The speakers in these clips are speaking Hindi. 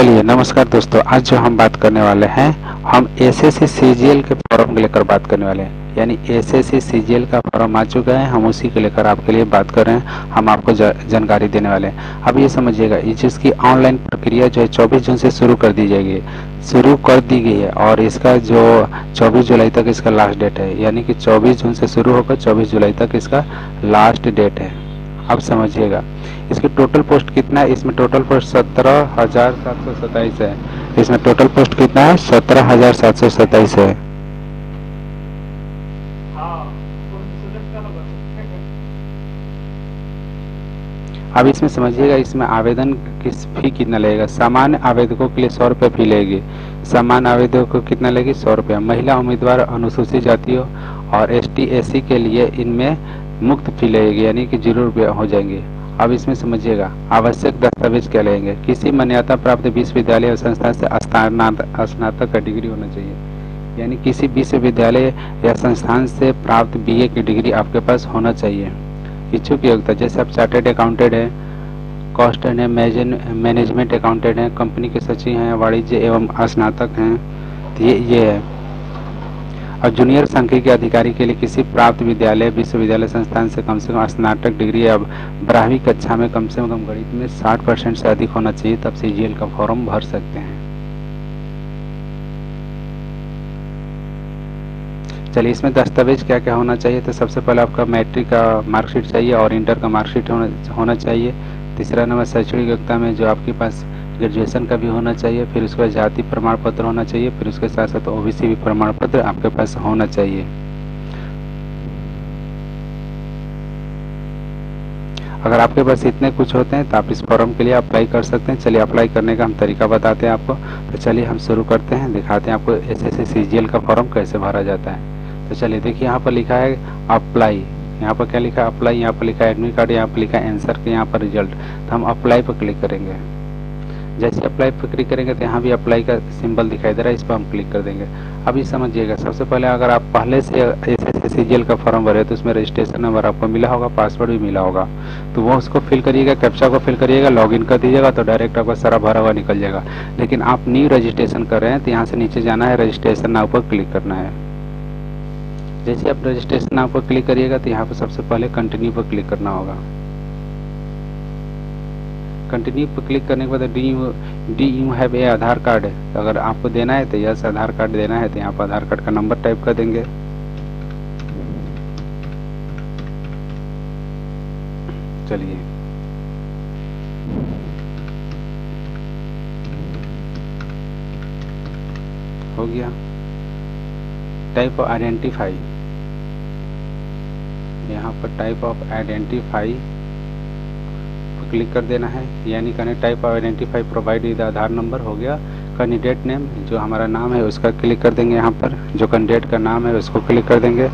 चलिए नमस्कार दोस्तों, आज जो हम बात करने वाले हैं हम एसएससी सीजीएल के फॉर्म को लेकर बात करने वाले हैं। यानी एसएससी सीजीएल का फॉर्म आ चुका है, हम उसी को लेकर आपके लिए बात कर रहे हैं, हम आपको जानकारी देने वाले हैं। अब ये समझिएगा, जिसकी ऑनलाइन प्रक्रिया जो है 24 जून से शुरू कर दी जाएगी, शुरू कर दी गई है और इसका जो 24 जुलाई तक इसका लास्ट डेट है। यानी कि 24 जून से शुरू होकर 24 जुलाई तक इसका लास्ट डेट है। अब समझिएगा इसकी टोटल पोस्ट कितना है। इसमें टोटल पोस्ट 17,727 है। इसमें टोटल पोस्ट कितना है? 17,727 है। अब इसमें समझिएगा, इसमें आवेदन किस फी कितना लगेगा। सामान्य आवेदकों के लिए 100 रुपये फी लगेगी। सामान्य आवेदकों को कितना लगेगी? 100 रुपये। महिला उम्मीदवार, अनुसूचित जातियों और ST SC के लिए इनमें मुक्त फी लगेगी, यानी कि 0 रुपये हो जाएंगे। अब इसमें समझिएगा आवश्यक दस्तावेज क्या लगेंगे। किसी मान्यता प्राप्त विश्वविद्यालय या संस्थान से स्नातक का डिग्री होना चाहिए। यानी किसी विश्वविद्यालय या संस्थान से प्राप्त BA की डिग्री आपके पास होना चाहिए। इच्छुक योग्यता, जैसे आप चार्टेड अकाउंटेंट हैं, कॉस्ट एंड मैनेजमेंट अकाउंटेंट हैं, कंपनी के सचिव हैं, वाणिज्य एवं स्नातक हैं, तो ये है। और जूनियर सांख्यिकी अधिकारी के लिए किसी प्राप्त विद्यालय, विश्वविद्यालय, संस्थान से कम स्नातक डिग्री या 12वीं कक्षा में कम से कम गणित में 60% से अधिक होना चाहिए, तब CGL का फॉर्म भर सकते हैं। चलिए, इसमें दस्तावेज क्या क्या होना चाहिए। तो सबसे पहले आपका मैट्रिक का मार्कशीट चाहिए और इंटर का मार्कशीट होना चाहिए। तीसरा नंबर शैक्षणिक योग्यता में जो आपके पास ग्रेजुएशन का भी होना चाहिए। फिर उसके बाद जाति प्रमाण पत्र होना चाहिए। फिर उसके साथ साथ OBC भी प्रमाण पत्र आपके पास होना चाहिए। अगर आपके पास इतने कुछ होते हैं तो आप इस फॉर्म के लिए अप्लाई कर सकते हैं। चलिए, अप्लाई करने का हम तरीका बताते हैं आपको। तो चलिए हम शुरू करते हैं, दिखाते हैं आपको SSC CGL का फॉर्म कैसे भरा जाता है। तो चलिए देखिए, यहाँ पर लिखा है अप्लाई। यहाँ पर क्या लिखा है? अप्लाई। यहाँ पर लिखा है एडमिट कार्ड, यहाँ पर लिखा है आंसर के, यहाँ पर रिजल्ट। तो हम अप्लाई पर क्लिक करेंगे। जैसे अप्लाई पर क्लिक करेंगे तो यहाँ भी अप्लाई का सिंबल दिखाई दे रहा है, इस पर हम क्लिक कर देंगे। अभी समझिएगा, सबसे पहले अगर आप पहले से SSC CGL का फॉर्म भरे तो उसमें रजिस्ट्रेशन नंबर आपको मिला होगा, पासवर्ड भी मिला होगा, तो वो उसको फिल करिएगा, कैप्चा को फिल करिएगा, लॉगिन कर दीजिएगा, तो डायरेक्ट आपका सारा भरा हुआ निकल जाएगा। लेकिन आप न्यू रजिस्ट्रेशन कर रहे हैं तो यहाँ से नीचे जाना है, रजिस्ट्रेशन नाउ पर क्लिक करना है। जैसे आप रजिस्ट्रेशन नाउ पर क्लिक करिएगा तो यहाँ पर सबसे पहले कंटिन्यू पर क्लिक करना होगा। कंटिन्यू पर क्लिक करने के बाद D you have a Aadhaar card है, तो अगर आपको देना है तो यस आधार कार्ड देना है, तो यहाँ पर आधार कार्ड का नंबर टाइप कर देंगे। चलिए, हो गया। टाइप ऑफ आइडेंटिफाई, यहाँ पर टाइप ऑफ आइडेंटिफाई क्लिक कर देना है। यानी कहने type of identify provide with Aadhaar number हो गया। कैंडिडेट नेम, जो हमारा नाम है उसका क्लिक कर देंगे। यहाँ पर जो कैंडिडेट का नाम है उसको क्लिक कर देंगे।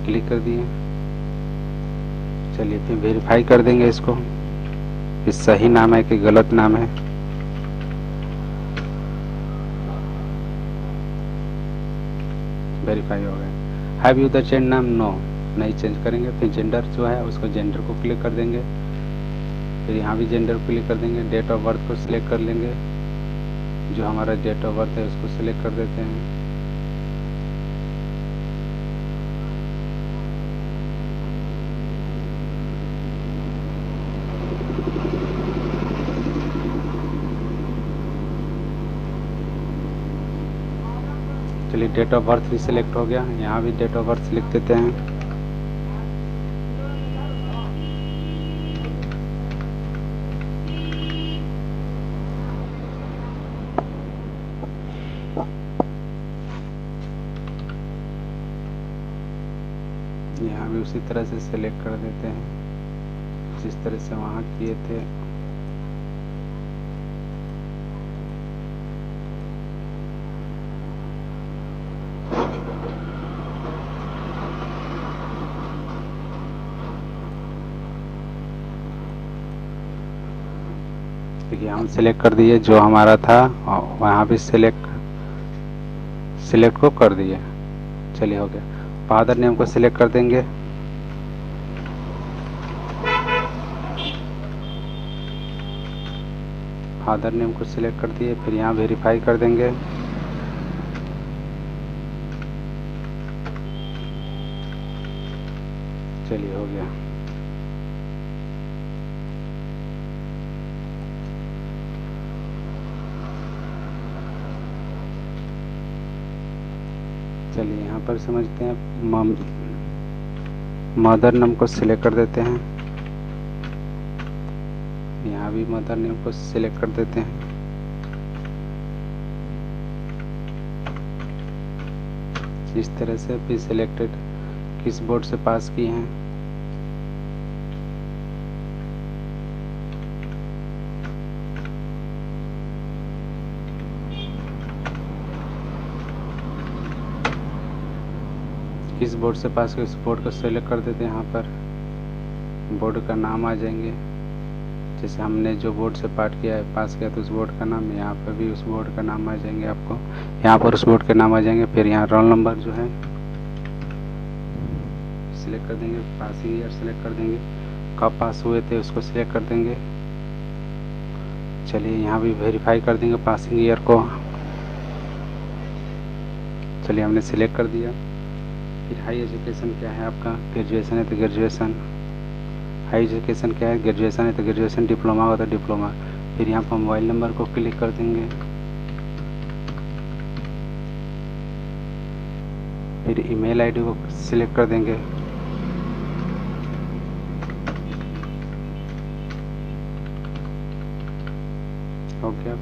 क्लिक कर दिए। चलिए, फिर वेरीफाई कर देंगे इसको कि सही नाम है कि गलत नाम है। वेरीफाई हो गया। हैव यू द चेंज नाम? नो, नहीं चेंज करेंगे। फिर जेंडर जो है उसको जेंडर को क्लिक कर देंगे। फिर यहाँ भी जेंडर को क्लिक कर देंगे। डेट ऑफ बर्थ को सिलेक्ट कर लेंगे, जो हमारा डेट ऑफ बर्थ है उसको सिलेक्ट कर देते हैं। चलिए, डेट ऑफ बर्थ भी सिलेक्ट हो गया। यहाँ भी डेट ऑफ बर्थ लिख देते हैं। यहाँ भी उसी तरह से सिलेक्ट कर देते हैं जिस तरह से वहाँ किए थे। देखिए, हम सिलेक्ट कर दिए जो हमारा था, और वहाँ भी सिलेक्ट को कर दिए। चलिए, हो गया। फादर नेम को सिलेक्ट कर देंगे। फादर नेम को सिलेक्ट कर दिए, फिर यहाँ वेरीफाई कर देंगे। चलिए हो गया। चलिए यहाँ पर समझते हैं, मदर नेम को सिलेक्ट कर देते हैं, यहाँ भी मदर नेम को सिलेक्ट कर देते हैं। इस तरह से भी सिलेक्टेड किस बोर्ड से पास की हैं। किस बोर्ड से पास किया, उस बोर्ड को सेलेक्ट कर देते हैं। यहाँ पर बोर्ड का नाम आ जाएंगे, जैसे हमने जो बोर्ड से पास किया तो उस बोर्ड का नाम, यहाँ पर भी उस बोर्ड का नाम आ जाएंगे आपको, यहाँ पर उस बोर्ड के नाम आ जाएंगे। फिर यहाँ रोल नंबर जो है सिलेक्ट कर देंगे, पासिंग ईयर सिलेक्ट कर देंगे, कब पास हुए थे उसको सिलेक्ट कर देंगे। चलिए यहाँ भी वेरीफाई कर देंगे पासिंग ईयर को। चलिए हमने सिलेक्ट कर दिया। फिर हाई एजुकेशन क्या है आपका, ग्रेजुएशन है तो ग्रेजुएशन, हाई एजुकेशन क्या है, ग्रेजुएशन है तो ग्रेजुएशन, डिप्लोमा होता है डिप्लोमा। फिर यहाँ पर मोबाइल नंबर को क्लिक कर देंगे, फिर ईमेल आईडी को सिलेक्ट कर देंगे। ओके,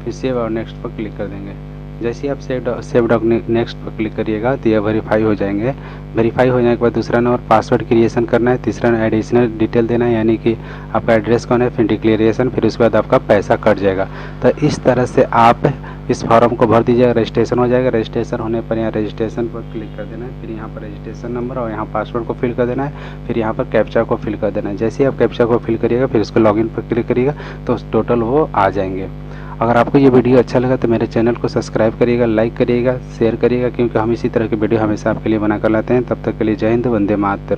फिर सेव और नेक्स्ट पर क्लिक कर देंगे। जैसे ही आप सेव नेक्स्ट पर क्लिक करिएगा तो यह वेरीफाई हो जाएंगे। वेरीफाई हो जाने के बाद दूसरा नंबर पासवर्ड क्रिएशन करना है, तीसरा एडिशनल डिटेल देना है, यानी कि आपका एड्रेस कौन है, फिर डिक्लेरेशन, फिर उसके बाद आपका पैसा कट जाएगा। तो इस तरह से आप इस फॉर्म को भर दीजिएगा, रजिस्ट्रेशन हो जाएगा। रजिस्ट्रेशन होने पर यहाँ रजिस्ट्रेशन पर क्लिक कर देना है, फिर यहाँ पर रजिस्ट्रेशन नंबर और यहाँ पासवर्ड को फिल कर देना है, फिर यहाँ पर कैप्चा को फिल कर देना है। जैसे ही आप कैप्चा को फिल करिएगा फिर उसको लॉगिन पर क्लिक करिएगा तो टोटल वो आ जाएंगे। अगर आपको ये वीडियो अच्छा लगा तो मेरे चैनल को सब्सक्राइब करिएगा, लाइक करिएगा, शेयर करिएगा, क्योंकि हम इसी तरह की वीडियो हमेशा आपके लिए बना कर लाते हैं। तब तक के लिए जय हिंद, वंदे मातरम।